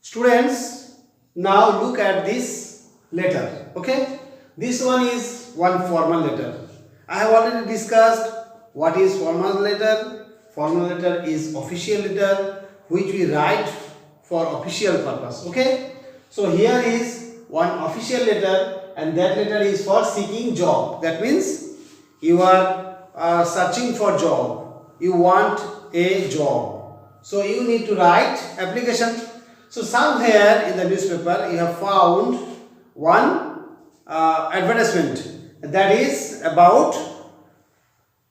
Students, now look at this letter. Okay, this one is one formal letter. I have already discussed what is formal letter. Formal letter is official letter which we write for official purpose. Okay, so here is one official letter, and that letter is for seeking job. That means you are searching for job. You want a job, so you need to write application. So somewhere in the newspaper you have found one advertisement that is about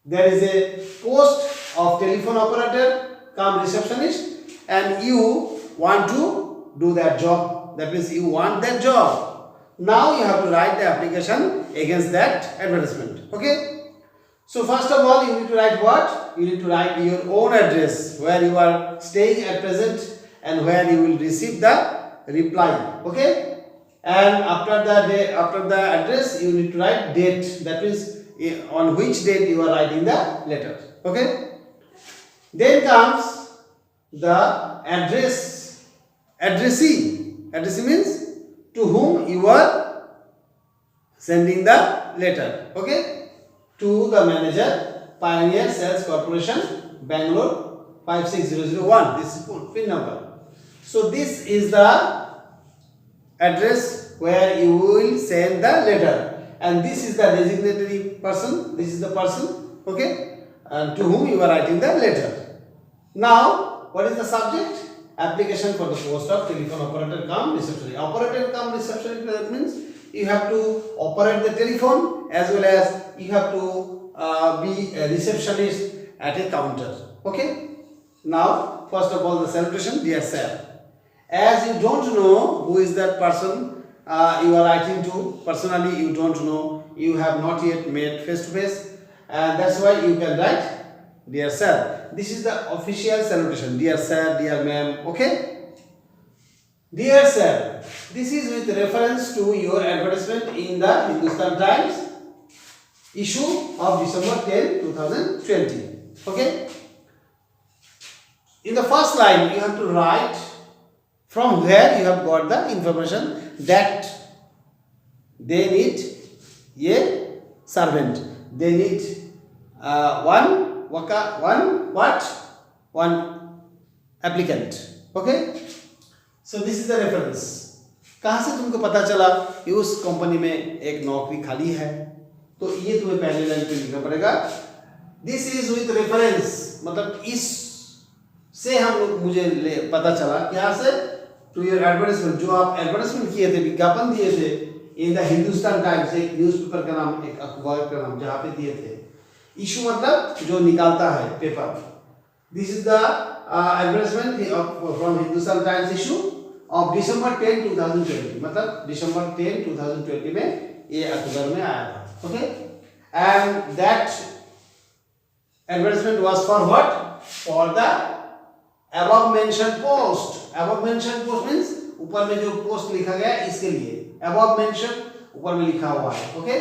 there is a post of telephone operator cum receptionist, and you want to do that job. That means you want that job. Now you have to write the application against that advertisement. Okay. So first of all you need to write what? You need to write your own address where you are staying at present and where you will receive the reply. Okay. And after the address you need to write date. That means on which date you are writing the letter. Okay. Then comes the addressee. Addressee means to whom you are sending the letter. Okay. To the manager, Pioneer Sales Corporation, Bangalore 56001. This is PIN number. So this is the address where you will send the letter, and this is the designatory person. This is the person, okay, and to whom you are writing the letter. Now, what is the subject? Application for the post of telephone operator cum receptionist. Operator cum receptionist, that means you have to operate the telephone as well as you have to be a receptionist at a counter. Okay. Now, first of all, the salutation, dear sir. As you don't know who is that person you are writing to, personally you don't know, you have not yet met face to face, and that's why you can write dear sir. This is the official salutation, dear sir, dear ma'am. Okay. Dear sir, this is with reference to your advertisement in the Hindustan Times issue of December 10, 2020. Okay. In the first line you have to write from where you have got the information that they need a servant. They need one applicant. Okay. So this is the reference. कहाँ से तुमको पता चला कि उस company में एक नौकरी खाली है? तो ये तुम्हें पहले लाइन पे लिखना पड़ेगा. This is with reference, मतलब इस से हम लोग मुझे पता चला क्या से to your advertisement, जो आप एडवर्टाइजमेंट किए थे, विज्ञापन दिए थे इन द हिंदुस्तान टाइम्स, एक न्यूज़पेपर का नाम, एक अखबार का नाम, जहाँ पे दिए थे. इशू मतलब जो निकालता है paper. This is the advertisement from Hindustan times issue of December 10, 2020. मतलब December 10, 2020 में ये अखबार में आया था. Okay. And that advertisement was for what? For the above mentioned post. above mentioned post means ऊपर में जो पोस्ट लिखा गया है इसके लिए. above mentioned ऊपर में लिखा हुआ है. okay.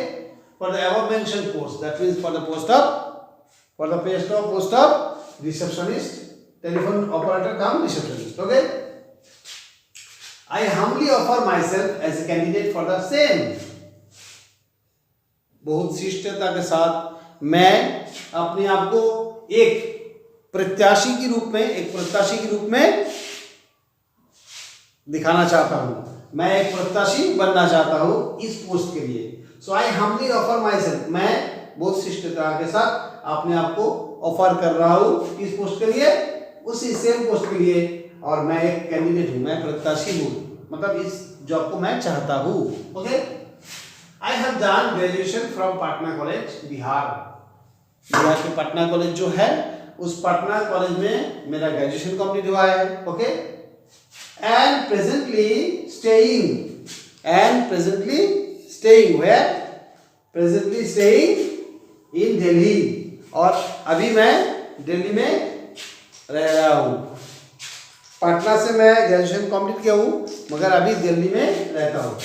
for the above mentioned post, that means for the post of receptionist, telephone operator cum receptionist. Okay. I humbly offer myself as a candidate for the same. बहुत शिष्टता के साथ मैं अपने आप को एक प्रत्याशी के रूप में दिखाना चाहता हूं. मैं एक प्रत्याशी बनना चाहता हूं इस पोस्ट के लिए. So I humbly offer myself. मैं बहुत शिष्टता के साथ अपने आप को ऑफर कर रहा हूं इस पोस्ट के लिए, उसी सेम पोस्ट के लिए, और मैं एक कैंडिडेट हूं, मैं प्रत्याशी हूं, मतलब इस जॉब को मैं चाहता हूं. Okay. I have done graduation from Patna college, Bihar के पटना कॉलेज जो है, उस पटना कॉलेज में मेरा ग्रेजुएशन कंप्लीट हुआ है. Okay. And presently staying where? Presently staying in Delhi, और अभी मैं दिल्ली में रह रहा हूँ. पटना से मैं ग्रेजुएशन कंप्लीट किया हूँ, मगर अभी दिल्ली में रहता हूँ.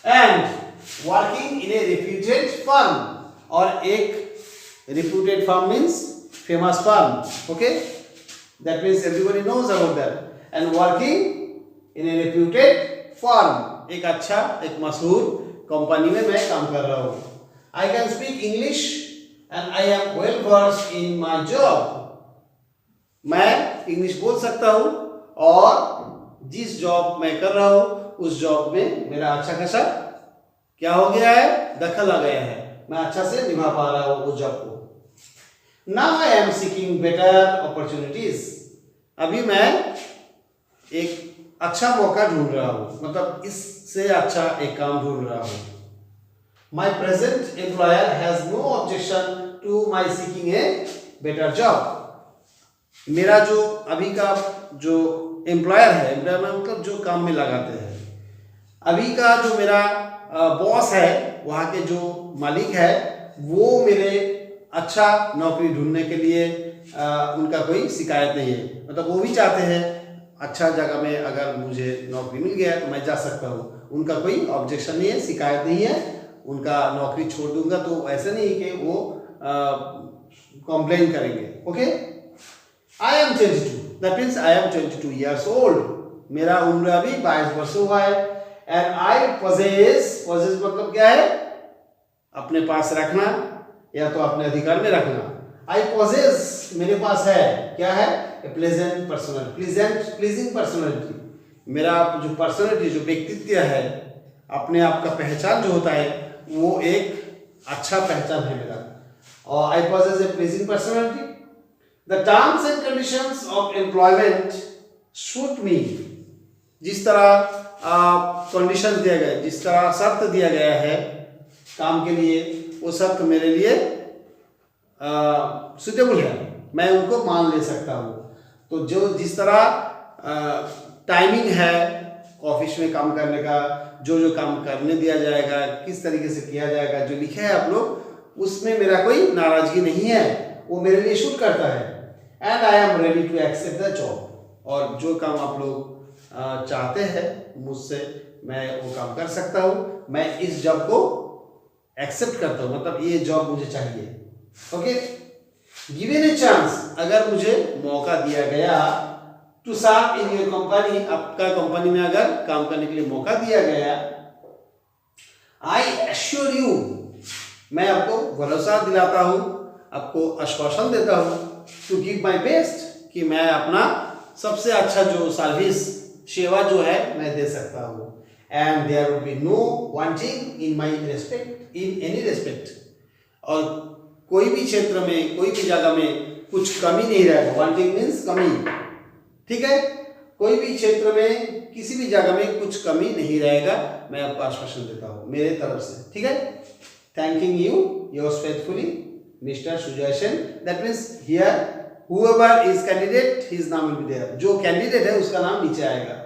And working in a reputed firm, और एक reputed firm means famous firm. Okay. That means everybody knows about that. And working in a reputed firm, एक अच्छा एक मशहूर कंपनी में मैं काम कर रहा हूँ. I can speak English and I am well versed in my job. मैं इंग्लिश बोल सकता हूँ और जिस जॉब मैं कर रहा हूँ उस जॉब में मेरा अच्छा खासा क्या हो गया है, दखल आ गया है, मैं अच्छा से निभा पा रहा हूँ उस जॉब को. Now I am seeking better opportunities. अभी मैं एक अच्छा मौका ढूंढ रहा हूँ, मतलब इससे अच्छा एक काम ढूंढ रहा हूँ. My present employer has no objection to my seeking a better job. मेरा जो अभी का जो एम्प्लॉयर है, एम्प्लॉयर मतलब जो काम में लगाते हैं, अभी का जो मेरा बॉस है, वहाँ के जो मालिक है, वो मेरे अच्छा नौकरी ढूंढने के लिए उनका कोई शिकायत नहीं है. मतलब वो भी चाहते हैं अच्छा जगह में अगर मुझे नौकरी मिल गया तो मैं जा सकता हूँ. उनका कोई ऑब्जेक्शन नहीं है, शिकायत नहीं है. उनका नौकरी छोड़ दूंगा तो ऐसा नहीं कि वो कंप्लेन करेंगे. Okay. I am 22. That means I am 22 years old. मेरा उम्र अभी 22 वर्ष हुआ है. And I possess मतलब क्या है, अपने पास रखना या तो अपने अधिकार में रखना. I possess मेरे पास है, क्या है, a pleasant personality, pleasing personality. मेरा जो पर्सनैलिटी, जो व्यक्तित्व है, अपने आप का पहचान जो होता है, वो एक अच्छा पहचान है मेरा. और I possess a pleasing personality. The terms and conditions of employment suit me. जिस तरह कंडीशन दिया गया है, जिस तरह शर्त दिया गया है काम के लिए, वो शर्त मेरे लिए सुटेबल है, मैं उनको मान ले सकता हूँ. तो जो जिस तरह टाइमिंग है ऑफिस में काम करने का, जो जो काम करने दिया जाएगा, किस तरीके से किया जाएगा, जो लिखा है आप लोग, उसमें मेरा कोई नाराजगी नहीं है, वो मेरे लिए शूट करता है. And I am ready to accept the job. और जो काम आप लोग चाहते हैं मुझसे, मैं वो काम कर सकता हूँ. मैं इस जॉब को एक्सेप्ट करता हूँ, मतलब ये जॉब मुझे चाहिए. ओके. गिवन ए चांस, अगर मुझे मौका दिया गया, to serve in your company, आपका कंपनी में अगर काम करने के लिए मौका दिया गया, आई एश्योर यू, मैं आपको भरोसा दिलाता हूँ, आपको आश्वासन देता हूँ, टू गिव माई बेस्ट, कि मैं अपना सबसे अच्छा जो सर्विस, सेवा जो है, मैं दे सकता हूँ. And there will be no wanting in my respect, in any respect. और कोई भी क्षेत्र में, कोई भी जगह में कुछ कमी नहीं रहेगा. वांटिंग मीन्स कमी, ठीक है. कोई भी क्षेत्र में, किसी भी जगह में कुछ कमी नहीं रहेगा, मैं आपको आश्वासन देता हूँ मेरे तरफ से. ठीक है. Thanking you, yours faithfully Mr. Sujoy Sen. That means here whoever is candidate, his name will be there. जो कैंडिडेट है उसका नाम नीचे आएगा.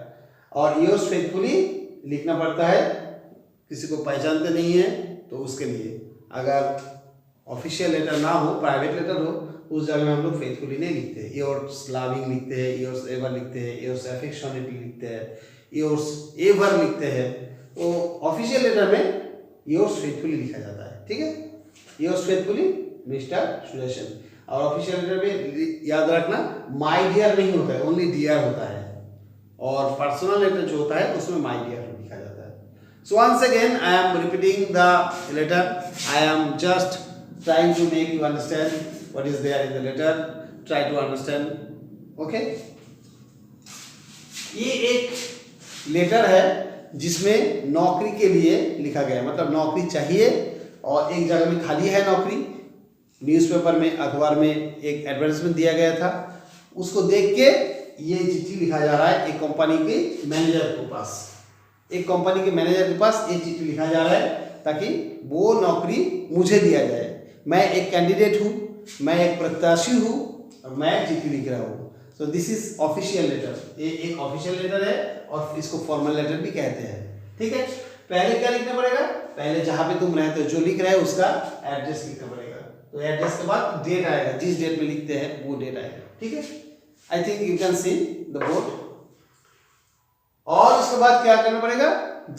और yours faithfully लिखना पड़ता है, किसी को पहचानते नहीं है तो उसके लिए. अगर ऑफिशियल लेटर ना हो, प्राइवेट लेटर हो, उस जगह में हम लोग फेथफुली नहीं लिखते. योर्स लविंग लिखते हैं, योर्स एवर लिखते हैं, योर्स अफेक्शनेटली लिखते हैं, योर्स एवर लिखते हैं. तो ऑफिशियल लेटर में योर्स फेथफुली लिखा जाता है. ठीक है. Yours faithfully mister Sujay Sen. और ऑफिशियल लेटर में याद रखना, माय डियर नहीं होता है, ओनली डियर होता है. और पर्सनल लेटर जो होता है उसमें माय डियर लिखा जाता है. So once again I am repeating the letter. I am just trying to make you understand what is there in the letter. Try to understand. Okay. ये एक लेटर है जिसमें नौकरी के लिए लिखा गया है, मतलब नौकरी चाहिए और एक जगह में खाली है नौकरी. न्यूज़पेपर में, अखबार में एक एडवर्टाइजमेंट दिया गया था, उसको देख के ये चिट्ठी लिखा जा रहा है एक कंपनी के मैनेजर के पास. एक कंपनी के मैनेजर के पास ये चिट्ठी लिखा जा रहा है ताकि वो नौकरी मुझे दिया जाए. मैं एक कैंडिडेट हूँ, मैं एक प्रत्याशी हूँ और मैं चिट्ठी लिख रहा हूँ. So this is official letter. ये एक ऑफिशियल लेटर है और इसको फॉर्मल लेटर भी कहते हैं. ठीक है. पहले क्या लिखना पड़ेगा? पहले जहाँ पे तुम रहते हो, जो लिख रहे हो उसका एड्रेस लिखना पड़ेगा. तो एड्रेस के बाद डेट आएगा, जिस डेट में लिखते हैं वो डेट आएगा. ठीक है. I think you can see the board. और उसके बाद क्या करना पड़ेगा?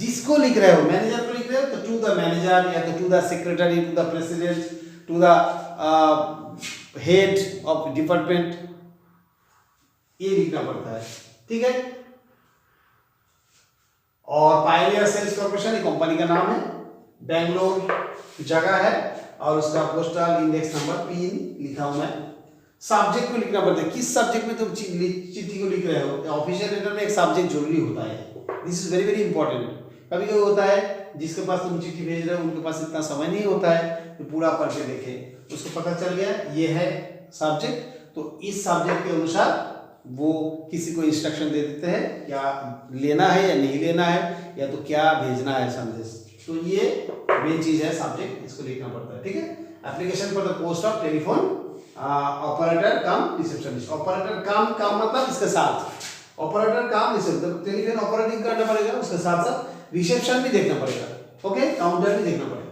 जिसको लिख रहे हो, मैनेजर को लिख रहे हो तो टू द मैनेजर या तो to the secretary, to the president, to the head of department, ये लिखना पड़ता है, ठीक है। और पायनियर सेल्स कॉर्पोरेशन कंपनी का नाम है, बेंगलोर जगह है और उसका पोस्टल इंडेक्स नंबर पिन लिखा हुआ है। सब्जेक्ट को लिखना पड़ता है, किस सब्जेक्ट में तुम चिट्ठी को लिख रहे हो। ऑफिशियल लेटर में एक सब्जेक्ट जरूरी होता है, this is very very important. कभी कभी होता है जिसके पास तुम चिट्ठी भेज रहे हो उनके पास इतना समय नहीं होता है कि पूरा पढ़ के देखे, उसको पता चल गया ये है सब्जेक्ट, तो इस सब्जेक्ट के अनुसार वो किसी को इंस्ट्रक्शन दे देते हैं क्या लेना है या नहीं लेना है, या तो क्या भेजना है संदेश। तो ये मेन चीज है सब्जेक्ट, इसको लिखना पड़ता है, ठीक है। Application for the post of telephone operator come receptionist. Operator कम मतलब इसके साथ, ऑपरेटर कम रिसेप्शन, टेलीफोन ऑपरेटिंग करना पड़ेगा, उसके साथ साथ रिसेप्शन भी देखना पड़ेगा, ओके, काउंटर भी देखना पड़ेगा।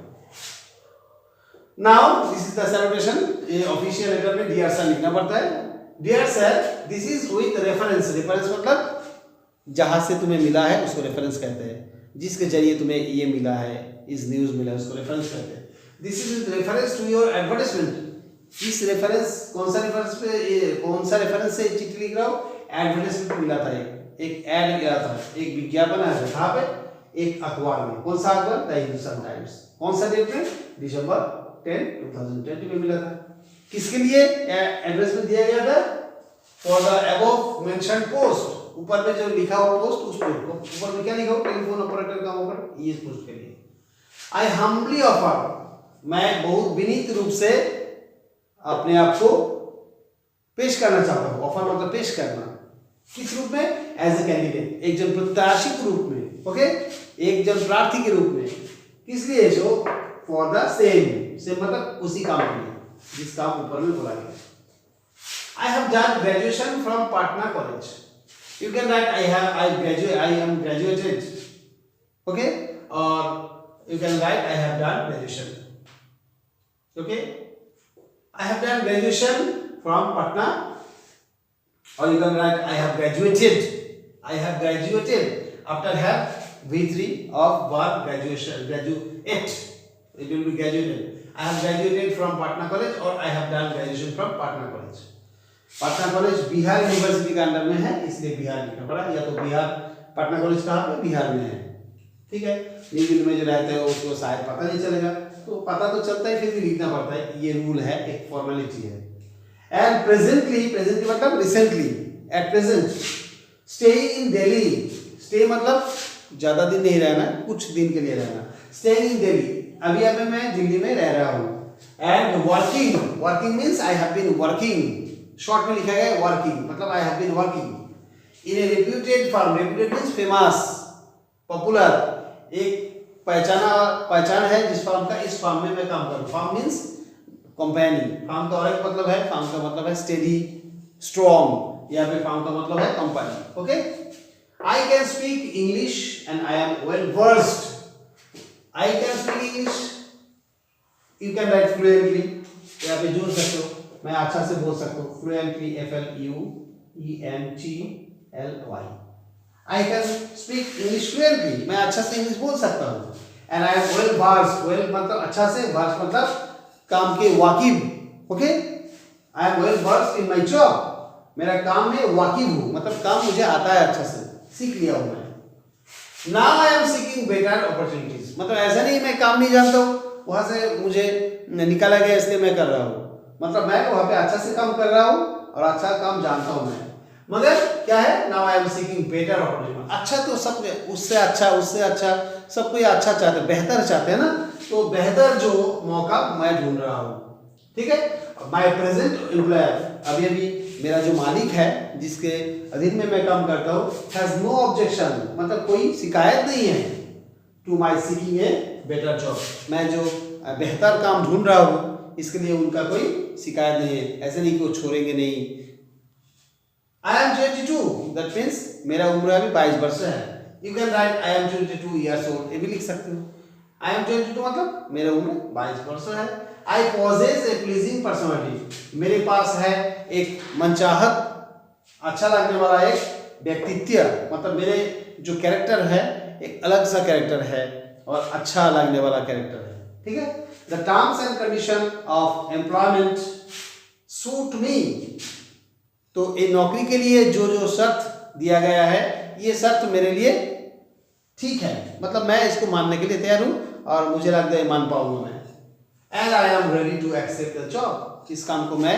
Now this is the salutation, ये ऑफिशियल लेटर में डियर सर लिखना पड़ता है। Dear sir this is with reference, reference मतलब जहां से तुम्हें मिला है उसको रेफरेंस कहते हैं, जिसके जरिए तुम्हें ये मिला है, इस न्यूज मिला है उसको रेफरेंस कहते हैं। This is with reference to your advertisement, इस रेफरेंस कौन सा रेफरेंस पे, ये कौन सा रेफरेंस से चिट्ठी लिख रहा हूं, एडवर्टाइजमेंट मिला था, एक ऐड मिला था, एक विज्ञापन आया था, कहां पे, एक अखबार में। कौन सा अखबार, द हिंदुस्तान टाइम्स। कौन सा डेट में, दिसंबर 10, 2020 में मिला था। किसके लिए एड्रेसमेंट दिया गया था, for the above mentioned post, ऊपर में जो लिखा हुआ पोस्ट, उस पोस्ट को ऊपर में क्या लिखा हुआ, टेलीफोन ऑपरेटर का ऊपर, ये पोस्ट के लिए। आई हम्बली ऑफर, मैं बहुत विनीत रूप से अपने आप को पेश करना चाहता हूं। ऑफर मतलब पेश करना, किस रूप में, एज ए कैंडिडेट, एक जन प्रत्याशी के रूप में, ओके, एक जन प्रार्थी के रूप में। किस लिए, जो फॉर द सेम मतलब उसी काम के लिए जिस काम ऊपर में बोला गया। I have done graduation from Patna College. You can write I am graduated, okay, or you can write I have done graduation, okay. I have done graduation from Patna, or you can write I have graduated. I have graduated after have V3 of verb graduation, graduate. It will be graduated. I have graduated from Patna College, or I have done graduation from Patna College. Patna college Bihar university के under में है, इसलिए बिहार लिखना पड़ा, या तो Bihar, Patna college कहाँ पे, बिहार में है, ठीक है। न्यू दिल्ली में जो रहते हैं उसको शायद पता नहीं चलेगा, तो पता तो चलता है, फिर भी लिखना पड़ता है, ये रूल है, एक फॉर्मेलिटी है। एंड प्रेजेंटली मतलब recently, at present stay in Delhi, stay मतलब ज्यादा दिन नहीं रहना, कुछ दिन के लिए रहना, स्टे इन दिल्ली, अभी मैं दिल्ली में रह रहा हूँ। And working means I have been working, short में लिखा गया है वर्किंग, मतलब I have been working in a reputed firm, reputed means famous, popular, एक पहचान है जिस फर्म का, इस फर्म में मैं काम कर रहा हूं। फर्म मींस कंपनी, फर्म का और एक मतलब है, फर्म का मतलब है स्टेडी, स्ट्रॉन्ग, या फिर फर्म का मतलब है company, okay. I can speak English and I am well versed, I can speak English, you can right fluently, या फिर जोड़ सकते हो, मैं अच्छा से बोल सकता हूँ, fluently, FLUENTLY, I can speak English fluently, मैं अच्छा से इंग्लिश बोल सकता हूँ। And I am well versed, well मतलब अच्छा से, वर्स्ड मतलब काम के वाकिफ, okay. I am well versed in my job, मेरा काम में वाकिफ हूँ, मतलब काम मुझे आता है, अच्छा से सीख लिया हूँ मैं। Now I am seeking better opportunities, मतलब ऐसा नहीं मैं काम नहीं जानता हूँ, वहां से मुझे निकाला गया इसलिए मैं कर रहा हूँ, मतलब मैं वहां पे अच्छा से काम कर रहा हूँ और अच्छा काम जानता हूँ मैं, मगर क्या है, now I am seeking better opportunity, अच्छा तो सब उससे अच्छा सब कोई अच्छा चाहते हैं, बेहतर चाहते हैं ना, तो बेहतर जो मौका मैं ढूंढ रहा हूँ, ठीक है। माय प्रेजेंट एम्प्लॉयर, अभी मेरा जो मालिक है जिसके अधीन में मैं काम करता हूँ, हैज नो ऑब्जेक्शन, मतलब कोई शिकायत नहीं है, to my seeking a better job, मैं जो बेहतर काम ढूंढ रहा हूँ इसके लिए उनका कोई शिकायत नहीं है, ऐसे नहीं कि वो छोड़ेंगे नहीं। आई एम 22, दैट मीन्स मेरा उम्र अभी 22 वर्ष है। You can right I am 22 years old, ये भी लिख सकते हो। आई एम 22 मतलब मेरा उम्र 22 वर्ष है। आई पॉजेस ए प्लीजिंग पर्सनालिटी, मेरे पास है एक मनचाहत, अच्छा लगने वाला एक व्यक्तित्व, मतलब मेरे जो कैरेक्टर है एक अलग सा कैरेक्टर है और अच्छा लगने वाला कैरेक्टर है, ठीक है। The terms and condition of employment suit me, तो ये नौकरी के लिए जो जो शर्त दिया गया है, ये शर्त मेरे लिए ठीक है, मतलब मैं इसको मानने के लिए तैयार हूँ और मुझे लगता है मान पाऊंगा मैं। And I am ready to accept the job, इस काम को मैं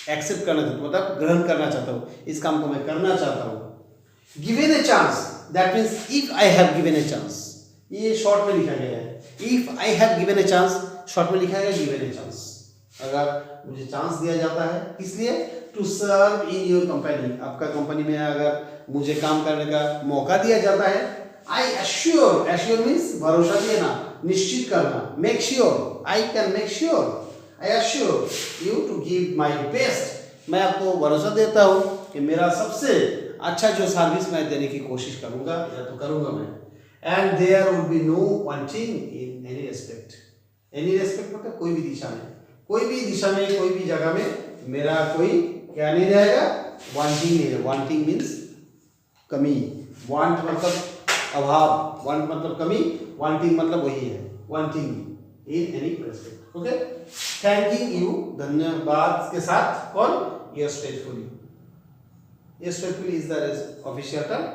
एक्सेप्ट करना चाहता हूँ, मतलब ग्रहण करना चाहता हूँ, इस काम को मैं करना चाहता हूँ। Given a chance, that means if I have given a chance, ये शॉर्ट में लिखा गया है। If I have given a chance, short में लिखा गया गिवन ए चांस, अगर मुझे चांस दिया जाता है, इसलिए to serve in your company, आपका कंपनी में अगर मुझे काम करने का मौका दिया जाता है, आई एश्योर, एश्योर मीन्स भरोसा देना, निश्चित करना, make sure, I can make sure, I assure you to give my best, मैं आपको भरोसा देता हूँ कि मेरा सबसे अच्छा जो सर्विस मैं देने की कोशिश करूँगा या तो करूँगा मैं। And there would be no wanting in any respect, any respect मतलब कोई भी दिशा में, कोई भी दिशा में, कोई भी जगह में मेरा कोई क्या नहीं रहेगा, वांटिंग नहीं है। वांटिंग मीन्स कमी, वांट मतलब अभाव, वांट मतलब कमी, वांटिंग मतलब वही है, wanting in any respect. Okay, thanking you, धन्यवाद के साथ, कौन, yes faithfully, yes faithfully is the official term,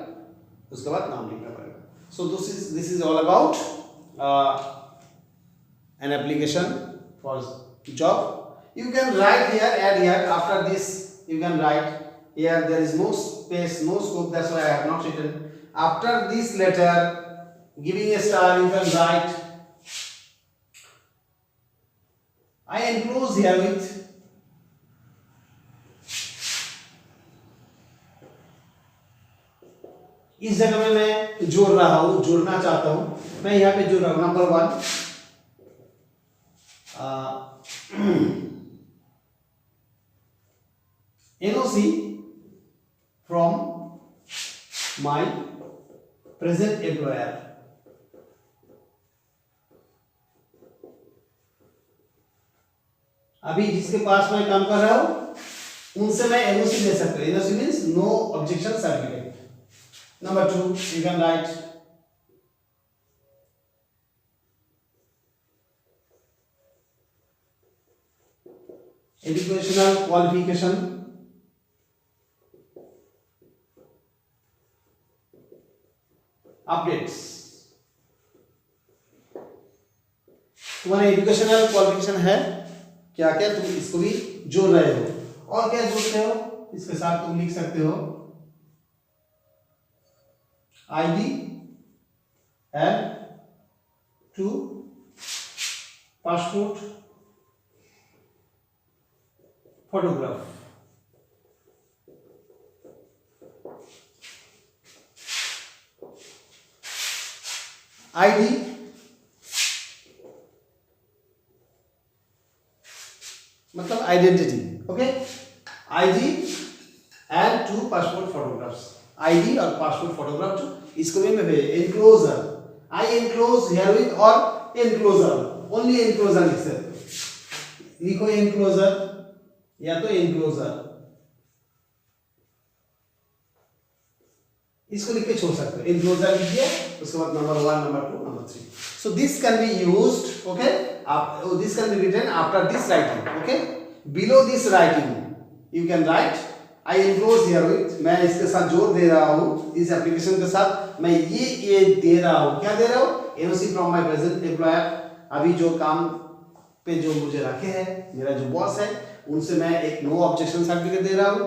उसके बाद नाम लिखना पड़ेगा। सो this is all about an application for job. You can write here, add here, after this you can write here, there is no space, no scope, that's why I have not written. After this letter giving a star, you can write, I enclose here with इस जगह में मैं जोड़ रहा हूं, जोड़ना चाहता हूं, मैं यहाँ पे जोड़ रहा हूं, number 1 NOC from my present employer, अभी जिसके पास मैं काम कर रहा हूं उनसे मैं NOC ले सकता हूं। NOC means no objection certificate. Number 2 you can write educational qualification, updates, तुम्हारा एजुकेशनल क्वालिफिकेशन है क्या क्या, तुम इसको भी जोड़ रहे हो, और क्या जोड़ते हो, इसके साथ तुम लिख सकते हो ID and 2 passport photograph, ID मतलब identity, okay, ID and 2 passport photographs, ID और पासपोर्ट फोटोग्राफ, जो इसको भी मैं भेज enclosure, I enclose herewith, और एनक्लोजर, ओनली एनक्लोजर लिख सकते हो, लिखो एनक्लोजर या तो एनक्लोजर, इसको लिख के छोड़ सकते हो, एनक्लोजर लिखिए, उसके बाद number 1, number 2, number 3. So this can be used, okay, this can be written after this writing, okay, below this writing you can write I enclose here with, मैं इसके साथ जोड़ दे रहा हूँ, इस एप्लीकेशन के साथ मैं ये दे रहा हूँ, क्या दे रहा हूँ, NOC from my present employer, अभी जो काम पे जो मुझे रखे हैं, मेरा जो बॉस है, उनसे मैं एक नो ऑब्जेक्शन सर्टिफिकेट दे रहा हूँ,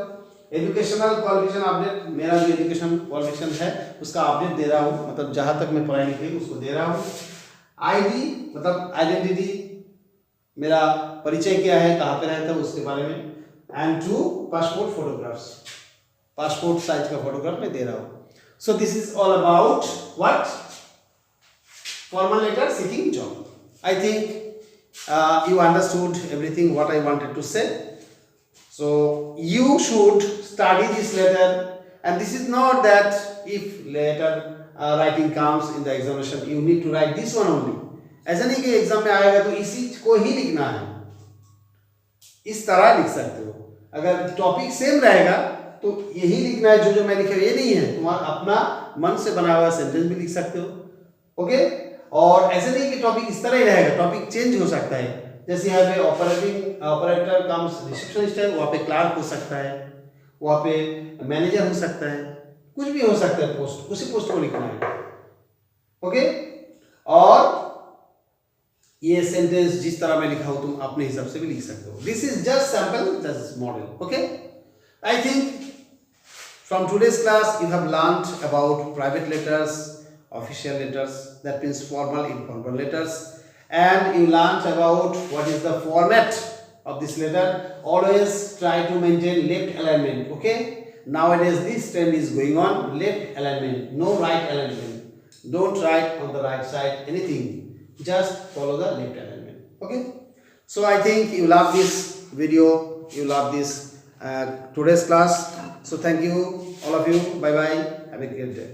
एजुकेशनल क्वालिफिकेशन अपडेट, मेरा जो एजुकेशन क्वालिफिकेशन है उसका अपडेट दे रहा हूँ, मतलब जहाँ तक मैं पढ़ाई लिखी उसको दे रहा हूँ, आईडी मतलब आइडेंटिटी, मेरा परिचय क्या है, कहाँ पे रहता है उसके बारे में, and 2 passport photographs, passport size का फोटोग्राफ मैं दे रहा हूँ. So this is all about what, formal letter seeking job. I think you understood everything what I wanted to say. So you should study this letter, and this is not that if later writing comes in the examination you need to write this one only. ऐसा नहीं कि exam में आएगा तो इसी को ही लिखना है, इस तरह लिख सकते हो. अगर टॉपिक सेम रहेगा तो यही लिखना है, जो मैं लिखे ये नहीं है, तुम्हारा अपना मन से बना हुआ सेंटेंस भी लिख सकते हो, ओके. और ऐसे नहीं कि टॉपिक इस तरह ही रहेगा, टॉपिक चेंज हो सकता है, जैसे यहाँ पे ऑपरेटर कम्स रिसेप्शनिस्ट है, वहाँ पे क्लार्क हो सकता है, वहाँ पे मैनेजर हो सकता है, कुछ भी हो सकता है पोस्ट, उसी पोस्ट को लिखना है। ओके, और ये सेंटेंस जिस तरह मैं लिखा हूं तुम अपने हिसाब से भी लिख सकते हो। This is just sample, just model. Okay, I think from today's class you have learned about private letters, official letters, that means formal, informal letters, and you learned about what is the format of this letter. Always try to maintain left alignment. Okay, nowadays this trend is going on, left alignment, no right alignment. Don't write on the right side anything, just follow the left alignment. Okay, so I think you love this video, you love this today's class. So thank you all of you, bye bye, have a great day.